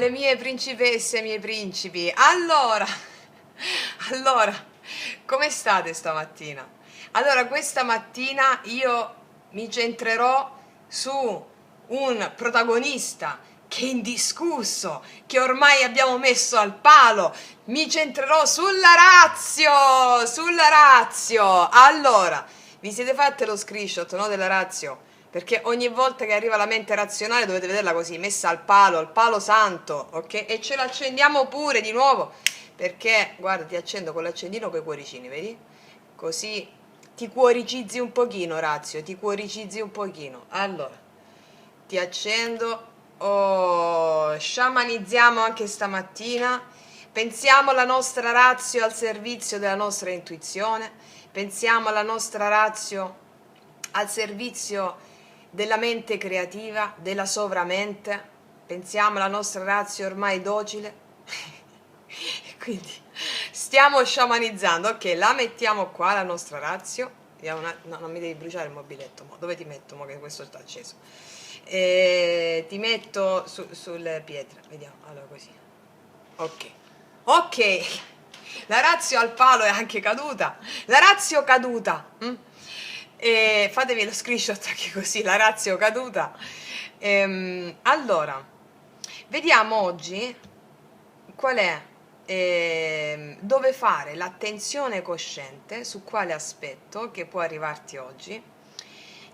le mie principesse e i miei principi. Allora, come state stamattina? Allora, questa mattina io mi centrerò su un protagonista che è indiscusso, che ormai abbiamo messo al palo. Mi centrerò sulla ratio. Allora, vi siete fatte lo screenshot, no, della ratio? Perché ogni volta che arriva la mente razionale dovete vederla così, messa al palo santo, ok? E ce l'accendiamo pure di nuovo, perché, guarda, ti accendo con l'accendino coi cuoricini, vedi? Così ti cuoricizzi un pochino, Razio, ti cuoricizzi un pochino. Allora, ti accendo, sciamanizziamo anche stamattina, pensiamo alla nostra razio al servizio della nostra intuizione, pensiamo alla nostra razio al servizio della mente creativa, della sovramente, pensiamo alla nostra razio ormai docile. Quindi stiamo sciamanizzando, ok, la mettiamo qua la nostra razio. No, non mi devi bruciare il mobiletto, mo. Dove ti metto, mo, che questo sta acceso? Ti metto sulle pietre, vediamo, allora così, ok, la razio al palo è anche caduta, la razio caduta, E fatevi lo screenshot anche così, la razio caduta. Allora, vediamo oggi qual è, dove fare l'attenzione cosciente, su quale aspetto che può arrivarti oggi,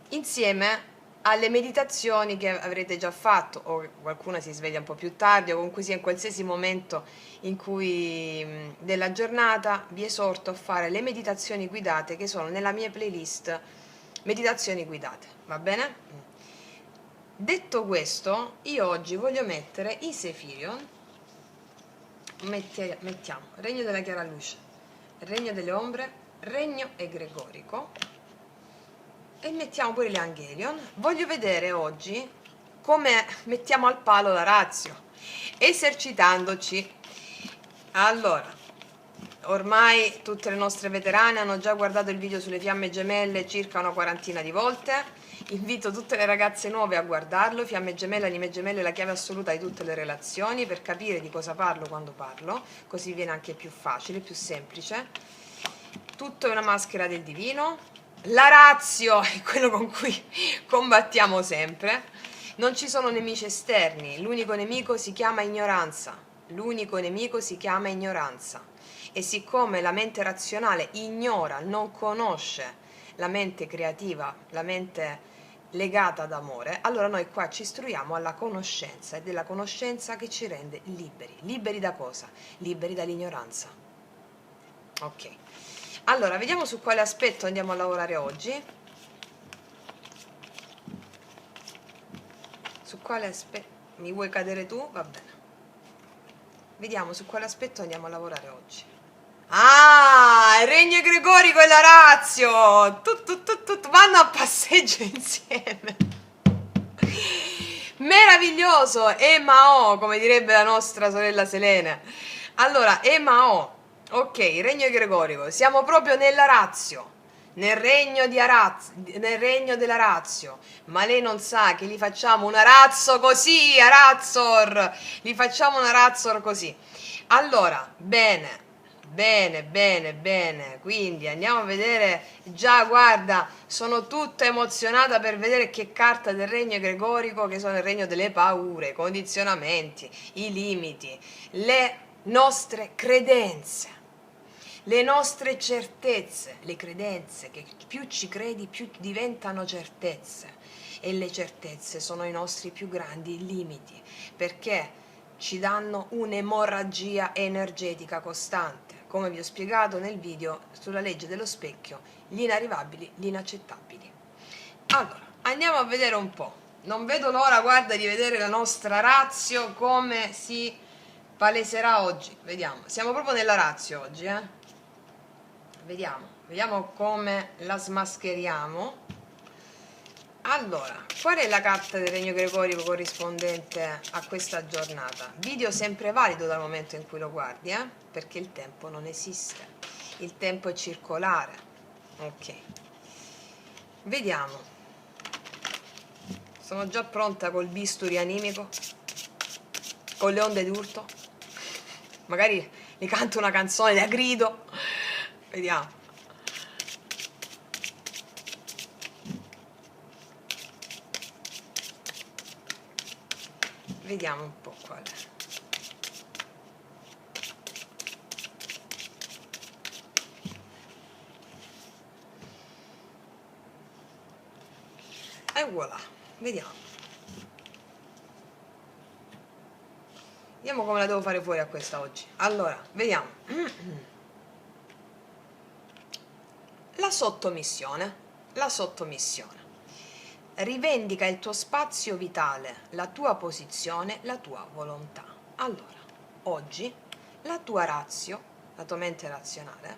insieme alle meditazioni che avrete già fatto, o qualcuna si sveglia un po' più tardi, o comunque sia in qualsiasi momento in cui della giornata vi esorto a fare le meditazioni guidate che sono nella mia playlist meditazioni guidate, va bene? Detto questo, io oggi voglio mettere i Sefirion. Mettiamo regno della chiara luce, regno delle ombre, regno egregorico, e mettiamo pure gli Angelion. Voglio vedere oggi come mettiamo al palo la razio, esercitandoci. Allora, ormai tutte le nostre veterane hanno già guardato il video sulle fiamme gemelle circa una quarantina di volte. Invito tutte le ragazze nuove a guardarlo. Fiamme gemelle, anime gemelle, la chiave assoluta di tutte le relazioni, per capire di cosa parlo quando parlo, così viene anche più facile, più semplice. Tutto è una maschera del divino. La razio è quello con cui combattiamo sempre. Non ci sono nemici esterni, l'unico nemico si chiama ignoranza. L'unico nemico si chiama ignoranza. E siccome la mente razionale ignora, non conosce la mente creativa, la mente legata ad amore, allora noi qua ci istruiamo alla conoscenza, ed è la conoscenza che ci rende liberi. Liberi da cosa? Liberi dall'ignoranza. Ok. Allora, vediamo su quale aspetto andiamo a lavorare oggi. Su quale aspetto? Mi vuoi cadere tu? Va bene. Vediamo su quale aspetto andiamo a lavorare oggi. Ah, il regno egregorico e la razio vanno a passeggio insieme. Meraviglioso, Emao, come direbbe la nostra sorella Selene. Allora, Emao, ok, regno egregorico, siamo proprio nella razio, nel regno della razio, ma lei non sa che gli facciamo una razzo così, a razzor, gli facciamo una razzor così. Allora, bene, quindi andiamo a vedere. Già, guarda, sono tutta emozionata per vedere che carta del regno egregorico, che sono il regno delle paure, i condizionamenti, i limiti, le nostre credenze, le nostre certezze, le credenze che più ci credi più diventano certezze, e le certezze sono i nostri più grandi limiti, perché ci danno un'emorragia energetica costante, come vi ho spiegato nel video sulla legge dello specchio, gli inarrivabili, gli inaccettabili. Allora, andiamo a vedere un po'. Non vedo l'ora, guarda, di vedere la nostra razio come si paleserà oggi. Vediamo, siamo proprio nella razio oggi, Vediamo come la smascheriamo. Allora, qual è la carta del regno gregorico corrispondente a questa giornata? Video sempre valido dal momento in cui lo guardi, perché il tempo non esiste, il tempo è circolare. Ok, vediamo. Sono già pronta col bisturi animico. con le onde d'urto, magari gli canto una canzone da grido, vediamo. Vediamo un po' qual è. E voilà, vediamo. Vediamo come la devo fare fuori a questa oggi. Allora, vediamo. La sottomissione. La sottomissione. Rivendica il tuo spazio vitale, la tua posizione, la tua volontà. Allora, oggi la tua razio, la tua mente razionale,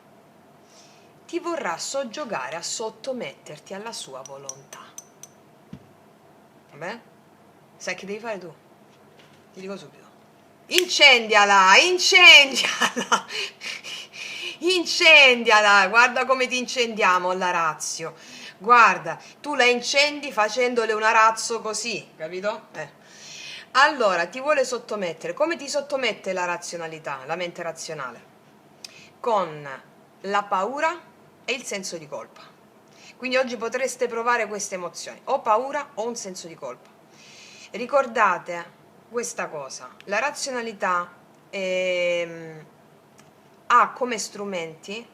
ti vorrà soggiogare a sottometterti alla sua volontà. Vabbè? Sai che devi fare tu? Ti dico subito. Incendiala, incendiala, incendiala, guarda come ti incendiamo la razio, guarda, tu la incendi facendole un arazzo così, capito? Allora, ti vuole sottomettere, come ti sottomette la razionalità, la mente razionale? Con la paura e il senso di colpa. Quindi oggi potreste provare queste emozioni, o paura o un senso di colpa. Ricordate questa cosa, la razionalità ha come strumenti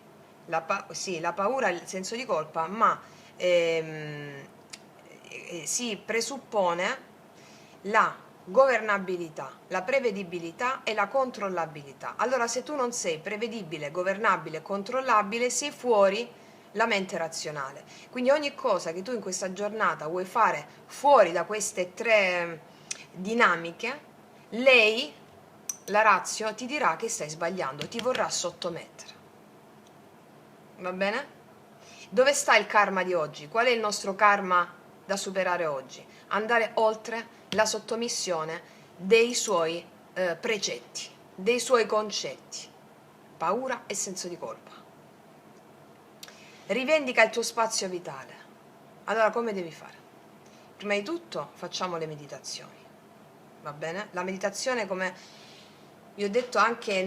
sì, la paura e il senso di colpa, ma si presuppone la governabilità, la prevedibilità e la controllabilità. Allora, se tu non sei prevedibile, governabile e controllabile, sei fuori la mente razionale. Quindi ogni cosa che tu in questa giornata vuoi fare fuori da queste tre dinamiche, lei, la razio, ti dirà che stai sbagliando, ti vorrà sottomettere. Va bene? Dove sta il karma di oggi? Qual è il nostro karma da superare oggi? Andare oltre la sottomissione dei suoi precetti, dei suoi concetti, paura e senso di colpa. Rivendica il tuo spazio vitale. Allora, come devi fare? Prima di tutto facciamo le meditazioni, va bene? La meditazione, come vi ho detto anche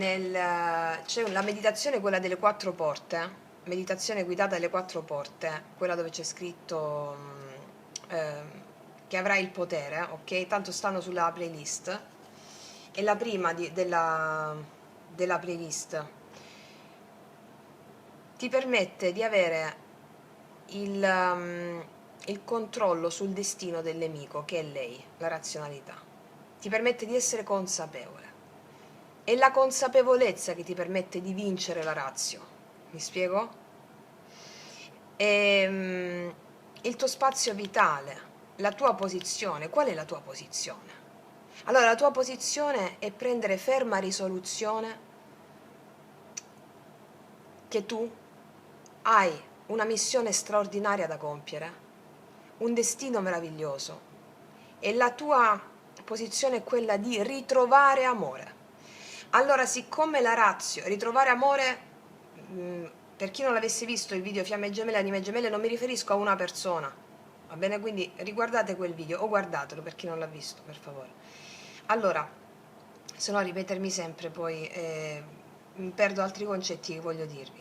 c'è la meditazione, quella delle 4 porte, meditazione guidata alle 4 porte, quella dove c'è scritto che avrai il potere, ok? Tanto stanno sulla playlist, è la prima della playlist. Ti permette di avere il controllo sul destino del nemico, che è lei, la razionalità. Ti permette di essere consapevole. È la consapevolezza che ti permette di vincere la razio. Mi spiego? Il tuo spazio vitale, la tua posizione. Qual è la tua posizione? Allora, la tua posizione è prendere ferma risoluzione che tu hai una missione straordinaria da compiere, un destino meraviglioso, e la tua posizione è quella di ritrovare amore. Allora, siccome la razio, ritrovare amore, per chi non l'avesse visto il video Fiamme Gemelle, Anime Gemelle, non mi riferisco a una persona, va bene? Quindi riguardate quel video o guardatelo per chi non l'ha visto, per favore. Allora, se no ripetermi sempre poi perdo altri concetti che voglio dirvi.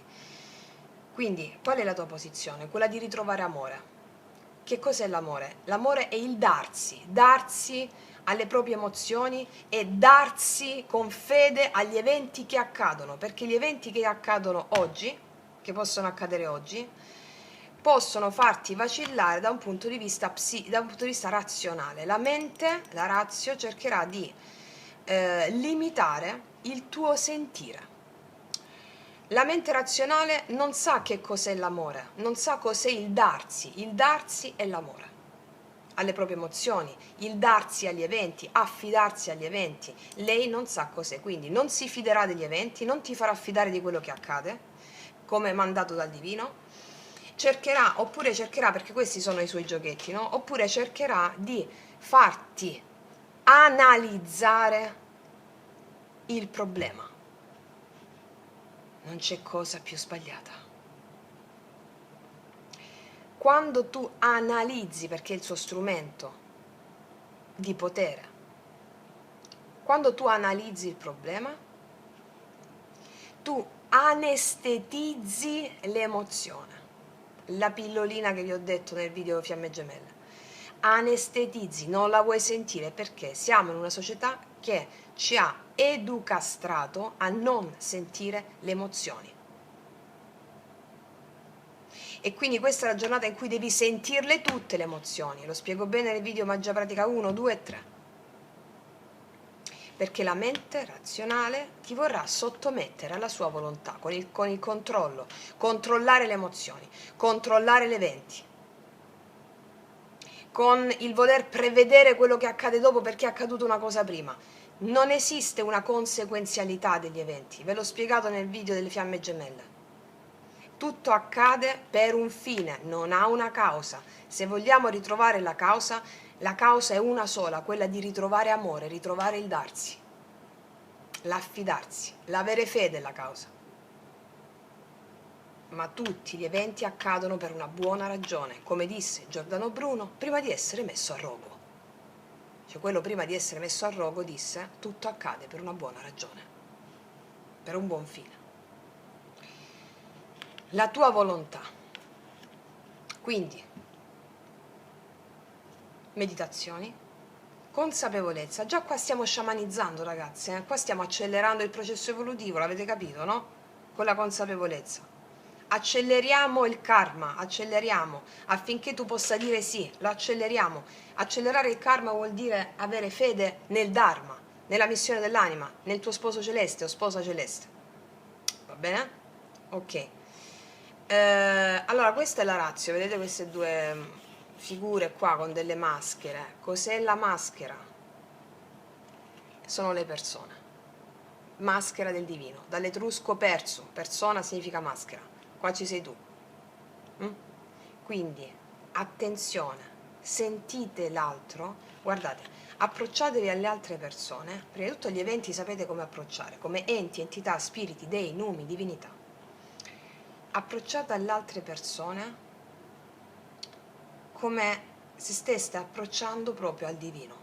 Quindi, qual è la tua posizione? Quella di ritrovare amore. Che cos'è l'amore? L'amore è il darsi alle proprie emozioni e darsi con fede agli eventi che accadono, perché gli eventi che accadono oggi, che possono accadere oggi, possono farti vacillare da un punto di vista razionale. La mente, la razio, cercherà di limitare il tuo sentire. La mente razionale non sa che cos'è l'amore, non sa cos'è il darsi è l'amore alle proprie emozioni, il darsi agli eventi, affidarsi agli eventi. Lei non sa cos'è, quindi non si fiderà degli eventi, non ti farà fidare di quello che accade, come mandato dal divino, cercherà, perché questi sono i suoi giochetti, no? Oppure cercherà di farti analizzare il problema. Non c'è cosa più sbagliata. Quando tu analizzi, perché è il suo strumento di potere, quando tu analizzi il problema, tu anestetizzi l'emozione. La pillolina che vi ho detto nel video Fiamme Gemelle. Anestetizzi, non la vuoi sentire perché siamo in una società che ci ha educastrato a non sentire le emozioni. E quindi questa è la giornata in cui devi sentirle tutte le emozioni. Lo spiego bene nel video Magia Pratica 1, 2 e 3. Perché la mente razionale ti vorrà sottomettere alla sua volontà, con il controllo, controllare le emozioni, controllare gli eventi, con il voler prevedere quello che accade dopo perché è accaduta una cosa prima. Non esiste una conseguenzialità degli eventi, ve l'ho spiegato nel video delle Fiamme Gemelle. Tutto accade per un fine, non ha una causa. Se vogliamo ritrovare la causa è una sola, quella di ritrovare amore, ritrovare il darsi, l'affidarsi, l'avere fede alla causa. Ma tutti gli eventi accadono per una buona ragione, come disse Giordano Bruno prima di essere messo a rogo. Cioè quello prima di essere messo a rogo disse: tutto accade per una buona ragione, per un buon fine. La tua volontà. Quindi meditazioni, consapevolezza. Già qua stiamo sciamanizzando, ragazze, qua stiamo accelerando il processo evolutivo, l'avete capito, no? Con la consapevolezza acceleriamo il karma, acceleriamo affinché tu possa dire sì, lo acceleriamo. Accelerare il karma vuol dire avere fede nel dharma, nella missione dell'anima, nel tuo sposo celeste o sposa celeste. Va bene? Ok. Allora questa è la ratio, vedete queste due figure qua con delle maschere. Cos'è la maschera? Sono le persone. Maschera del divino, dall'etrusco perso, persona significa maschera. Qua ci sei tu. Quindi attenzione, sentite l'altro, guardate, approcciatevi alle altre persone. Prima di tutto gli eventi sapete come approcciare, come enti, entità, spiriti, dei, numi, divinità. Approcciate alle altre persone come se steste approcciando proprio al divino.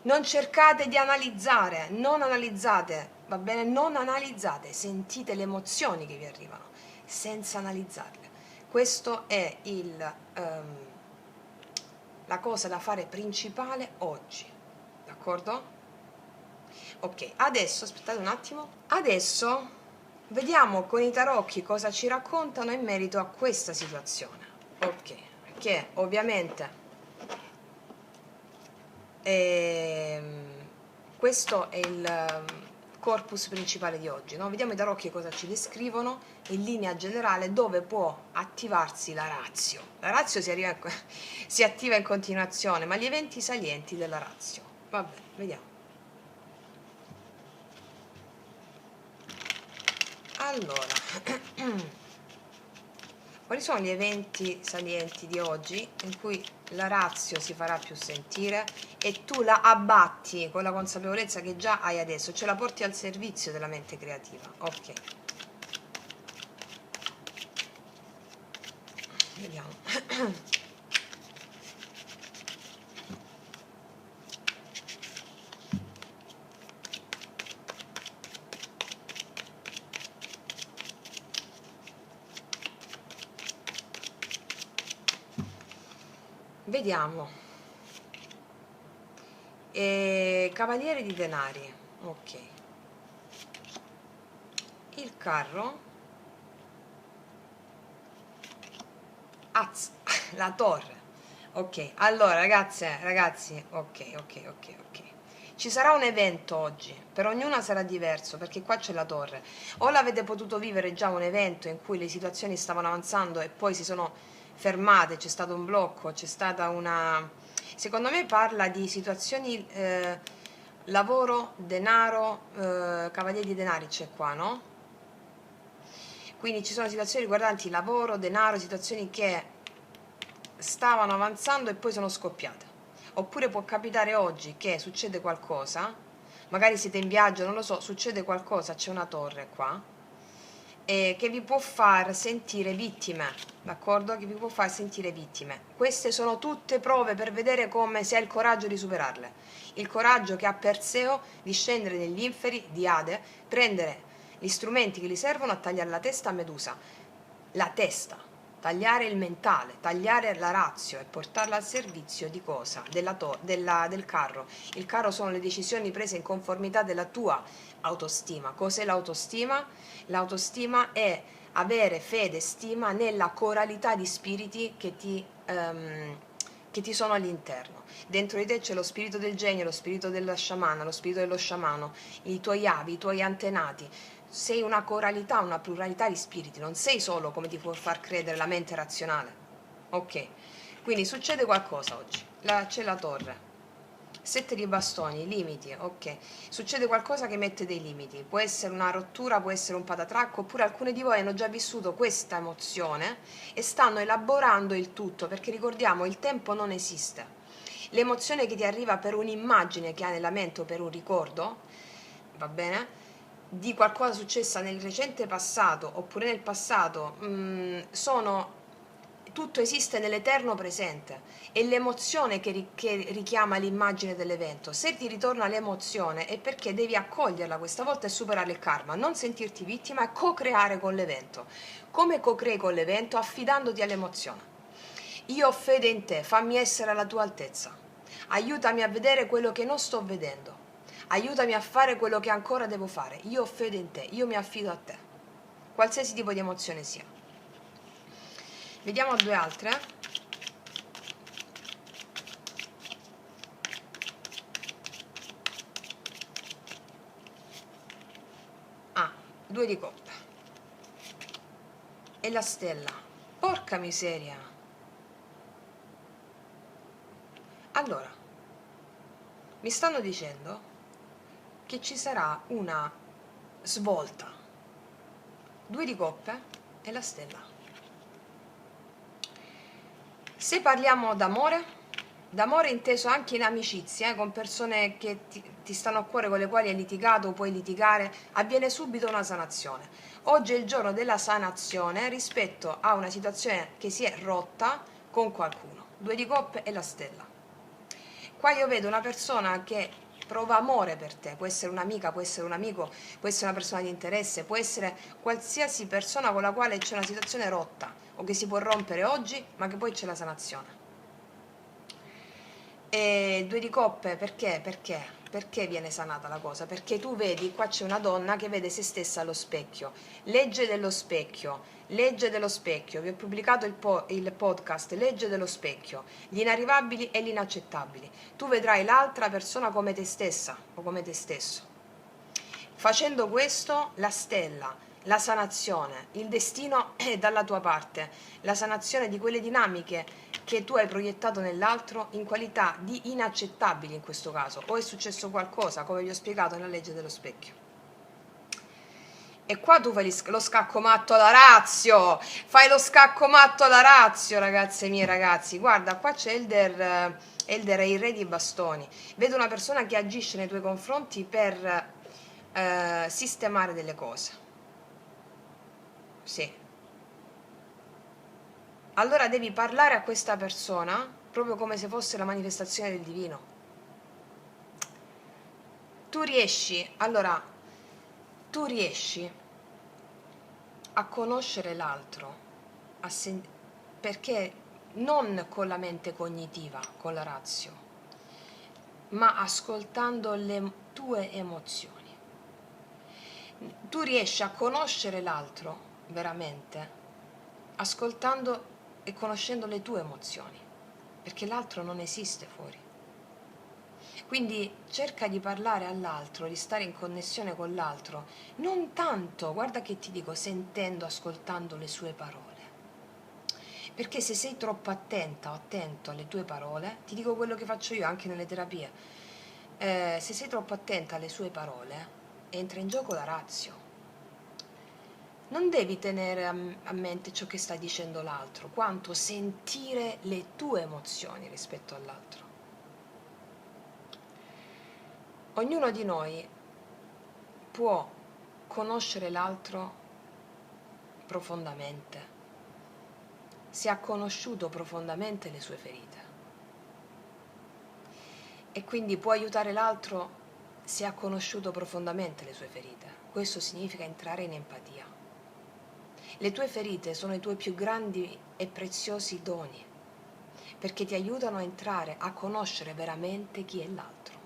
Non cercate di analizzare, non analizzate, va bene? Non analizzate, sentite le emozioni che vi arrivano, senza analizzarle. Questo è la cosa da fare principale oggi, d'accordo? Ok, adesso, aspettate un attimo, adesso vediamo con i tarocchi cosa ci raccontano in merito a questa situazione. Ok, che ovviamente questo è il corpus principale di oggi, no? Vediamo i tarocchi cosa ci descrivono in linea generale, dove può attivarsi la ratio. La ratio si attiva in continuazione, ma gli eventi salienti della ratio. Vabbè, vediamo. Allora, quali sono gli eventi salienti di oggi in cui la ratio si farà più sentire e tu la abbatti con la consapevolezza che già hai adesso, cioè la porti al servizio della mente creativa? Ok. Vediamo. Vediamo. Cavaliere di denari. Ok. Il carro. La torre. Ok, allora ragazzi, ok. Ci sarà un evento oggi, per ognuna sarà diverso, perché qua c'è la torre. O l'avete potuto vivere già un evento in cui le situazioni stavano avanzando e poi si sono fermate, c'è stato un blocco, c'è stata una... Secondo me parla di situazioni, lavoro, denaro, cavaliere di denari c'è qua, no? Quindi ci sono situazioni riguardanti lavoro, denaro, situazioni che stavano avanzando e poi sono scoppiate. Oppure può capitare oggi che succede qualcosa, magari siete in viaggio, non lo so, succede qualcosa, c'è una torre qua, che vi può far sentire vittime, d'accordo? Che vi può far sentire vittime. Queste sono tutte prove per vedere come si ha il coraggio di superarle. Il coraggio che ha Perseo di scendere negli inferi di Ade, prendere gli strumenti che gli servono a tagliare la testa a Medusa. La testa, tagliare il mentale, tagliare la ratio e portarla al servizio di cosa? Del carro. Il carro sono le decisioni prese in conformità della tua autostima. Cos'è l'autostima? L'autostima è avere fede e stima nella coralità di spiriti che ti sono all'interno. Dentro di te c'è lo spirito del genio, lo spirito della sciamana, lo spirito dello sciamano, i tuoi avi, i tuoi antenati. Sei una coralità, una pluralità di spiriti, non sei solo come ti può far credere la mente razionale. Ok, quindi succede qualcosa oggi. C'è la torre. 7 di bastoni, limiti, ok. Succede qualcosa che mette dei limiti. Può essere una rottura, può essere un patatracco, oppure alcuni di voi hanno già vissuto questa emozione e stanno elaborando il tutto, perché ricordiamo, il tempo non esiste. L'emozione che ti arriva per un'immagine che hai nella mente o per un ricordo, va bene? Di qualcosa successa nel recente passato oppure nel passato, tutto esiste nell'eterno presente, è l'emozione che richiama l'immagine dell'evento. Se ti ritorna l'emozione è perché devi accoglierla questa volta e superare il karma, non sentirti vittima e co-creare con l'evento. Come co-crei con l'evento? Affidandoti all'emozione. Io ho fede in te, fammi essere alla tua altezza, aiutami a vedere quello che non sto vedendo, aiutami a fare quello che ancora devo fare, io ho fede in te, io mi affido a te, qualsiasi tipo di emozione sia. Vediamo due altre. Ah, 2 di coppe e la stella. Porca miseria. Allora, mi stanno dicendo che ci sarà una svolta. 2 di coppe e la stella. Se parliamo d'amore inteso anche in amicizia, con persone che ti stanno a cuore, con le quali hai litigato o puoi litigare, avviene subito una sanazione. Oggi è il giorno della sanazione rispetto a una situazione che si è rotta con qualcuno. 2 di coppe e la stella. Qua io vedo una persona che prova amore per te, può essere un'amica, può essere un amico, può essere una persona di interesse, può essere qualsiasi persona con la quale c'è una situazione rotta o che si può rompere oggi, ma che poi c'è la sanazione. E 2 di coppe, perché? Perché viene sanata la cosa? Perché tu vedi, qua c'è una donna che vede se stessa allo specchio, legge dello specchio, vi ho pubblicato il podcast Legge dello specchio, gli inarrivabili e gli inaccettabili. Tu vedrai l'altra persona come te stessa o come te stesso. Facendo questo, la stella, la sanazione, il destino è dalla tua parte, la sanazione di quelle dinamiche che tu hai proiettato nell'altro in qualità di inaccettabili in questo caso, o è successo qualcosa, come vi ho spiegato nella legge dello specchio. E qua tu fai lo scacco matto alla razio, fai lo scacco matto alla razio, ragazze mie, ragazzi. Guarda, qua c'è Elder è il re di bastoni. Vedo una persona che agisce nei tuoi confronti per sistemare delle cose. Sì. Allora devi parlare a questa persona proprio come se fosse la manifestazione del divino. Tu riesci a conoscere l'altro, perché non con la mente cognitiva, con la razio, ma ascoltando le tue emozioni. Tu riesci a conoscere l'altro veramente ascoltando e conoscendo le tue emozioni, perché l'altro non esiste fuori. Quindi cerca di parlare all'altro, di stare in connessione con l'altro, non tanto, guarda che ti dico, sentendo, ascoltando le sue parole. Perché se sei troppo attenta o attento alle tue parole, ti dico quello che faccio io anche nelle terapie, se sei troppo attenta alle sue parole, entra in gioco la razio. Non devi tenere a mente ciò che sta dicendo l'altro, quanto sentire le tue emozioni rispetto all'altro. Ognuno di noi può conoscere l'altro profondamente, se ha conosciuto profondamente le sue ferite. E quindi può aiutare l'altro se ha conosciuto profondamente le sue ferite. Questo significa entrare in empatia. Le tue ferite sono i tuoi più grandi e preziosi doni, perché ti aiutano a entrare, a conoscere veramente chi è l'altro.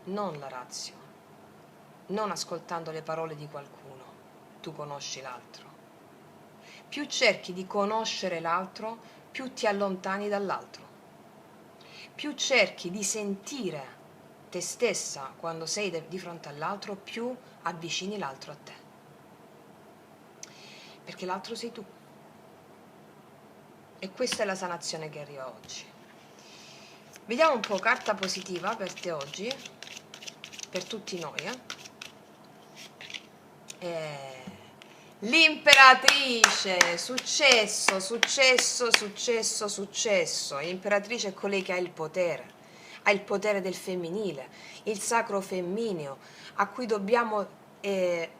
Non la razio, non ascoltando le parole di qualcuno, tu conosci l'altro. Più cerchi di conoscere l'altro, più ti allontani dall'altro. Più cerchi di sentire te stessa quando sei di fronte all'altro, più avvicini l'altro a te. Perché l'altro sei tu. E questa è la sanazione che arriva oggi. Vediamo un po' carta positiva per te oggi, per tutti noi. L'imperatrice, successo, successo, successo, successo. L'imperatrice è colei che ha il potere del femminile, il sacro femmineo, a cui dobbiamo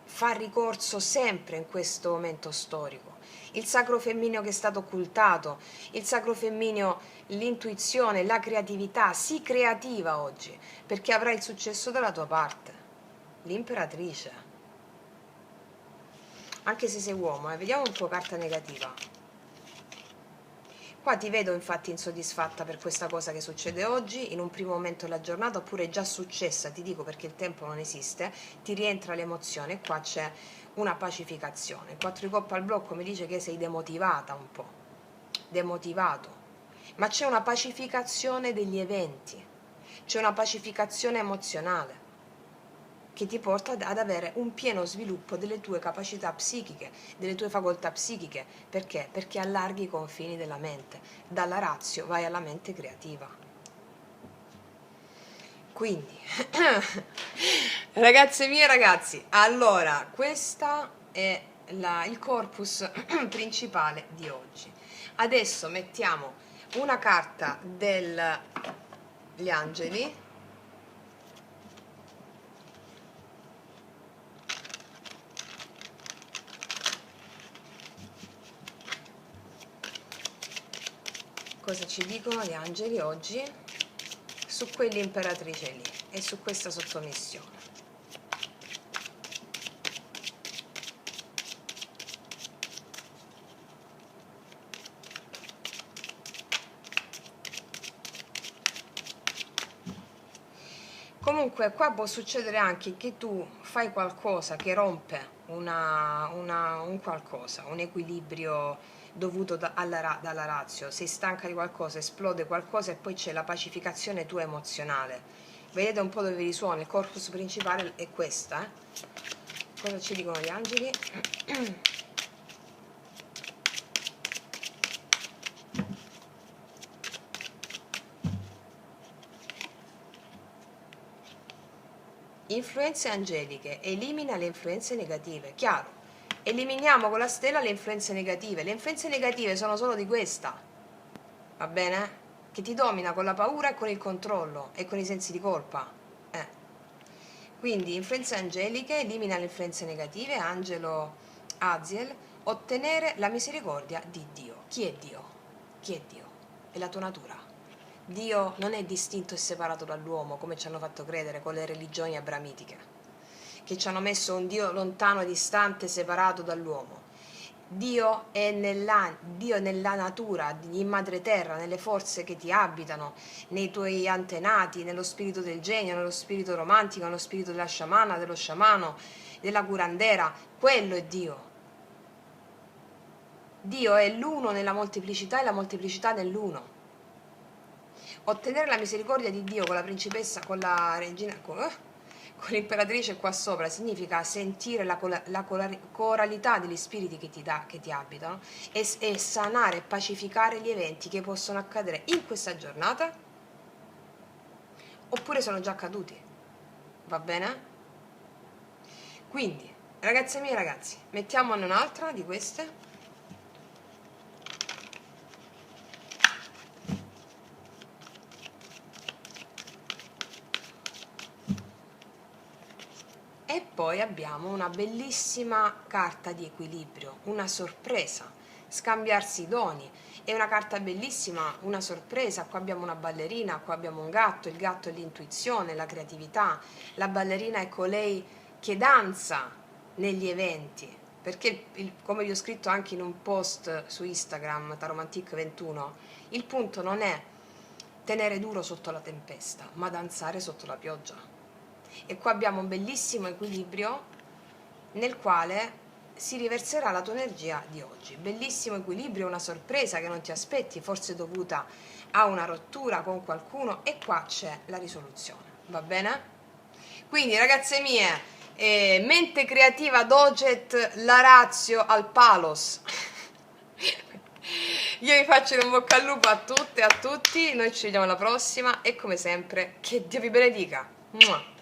far ricorso sempre in questo momento storico. Il sacro femmineo che è stato occultato, il sacro femmineo, l'intuizione, la creatività, sii creativa oggi, perché avrai il successo dalla tua parte. L'imperatrice. Anche se sei uomo, vediamo un po' carta negativa. Qua ti vedo infatti insoddisfatta per questa cosa che succede oggi, in un primo momento della giornata, oppure è già successa, ti dico perché il tempo non esiste, ti rientra l'emozione e qua c'è una pacificazione. Il 4 di coppa al blocco mi dice che sei demotivata un po', demotivato, ma c'è una pacificazione degli eventi, c'è una pacificazione emozionale che ti porta ad avere un pieno sviluppo delle tue capacità psichiche, delle tue facoltà psichiche. Perché? Perché allarghi i confini della mente. Dalla razio vai alla mente creativa. Quindi, ragazze mie e ragazzi, allora, questo è il corpus principale di oggi. Adesso mettiamo una carta degli angeli. Cosa ci dicono gli angeli oggi su quell'imperatrice lì e su questa sottomissione? Comunque qua può succedere anche che tu fai qualcosa che rompe un qualcosa, un equilibrio dovuto dalla razio, sei stanca di qualcosa, esplode qualcosa e poi c'è la pacificazione tua emozionale. Vedete un po' dove vi risuona, il corpus principale è questa. Cosa ci dicono gli angeli? Influenze angeliche, elimina le influenze negative, chiaro. Eliminiamo con la stella le influenze negative. Le influenze negative sono solo di questa, va bene? Che ti domina con la paura e con il controllo e con i sensi di colpa. Quindi influenze angeliche, elimina le influenze negative, angelo Aziel, ottenere la misericordia di Dio. Chi è Dio? Chi è Dio? È la tua natura. Dio non è distinto e separato dall'uomo, come ci hanno fatto credere con le religioni abramitiche, che ci hanno messo un Dio lontano, distante, separato dall'uomo. Dio è nella natura, in madre terra, nelle forze che ti abitano, nei tuoi antenati, nello spirito del genio, nello spirito romantico, nello spirito della sciamana, dello sciamano, della curandera. Quello è Dio. Dio è l'uno nella molteplicità e la molteplicità nell'uno. Ottenere la misericordia di Dio con la principessa, con la regina, con l'imperatrice qua sopra, significa sentire la coralità degli spiriti che ti abitano e sanare e pacificare gli eventi che possono accadere in questa giornata oppure sono già accaduti. Va bene? Quindi, ragazze mie e ragazzi, mettiamone un'altra di queste. E poi abbiamo una bellissima carta di equilibrio, una sorpresa, scambiarsi i doni. È una carta bellissima, una sorpresa. Qua abbiamo una ballerina, qua abbiamo un gatto. Il gatto è l'intuizione, la creatività. La ballerina è colei che danza negli eventi, perché come vi ho scritto anche in un post su Instagram, Taromantic21, il punto non è tenere duro sotto la tempesta, ma danzare sotto la pioggia. E qua abbiamo un bellissimo equilibrio nel quale si riverserà la tua energia di oggi. Bellissimo equilibrio, una sorpresa che non ti aspetti, forse dovuta a una rottura con qualcuno, e qua c'è la risoluzione, va bene? Quindi ragazze mie, mente creativa Doget, la razio al palos. Io vi faccio un bocca al lupo a tutte e a tutti, noi ci vediamo alla prossima e come sempre che Dio vi benedica. Mua.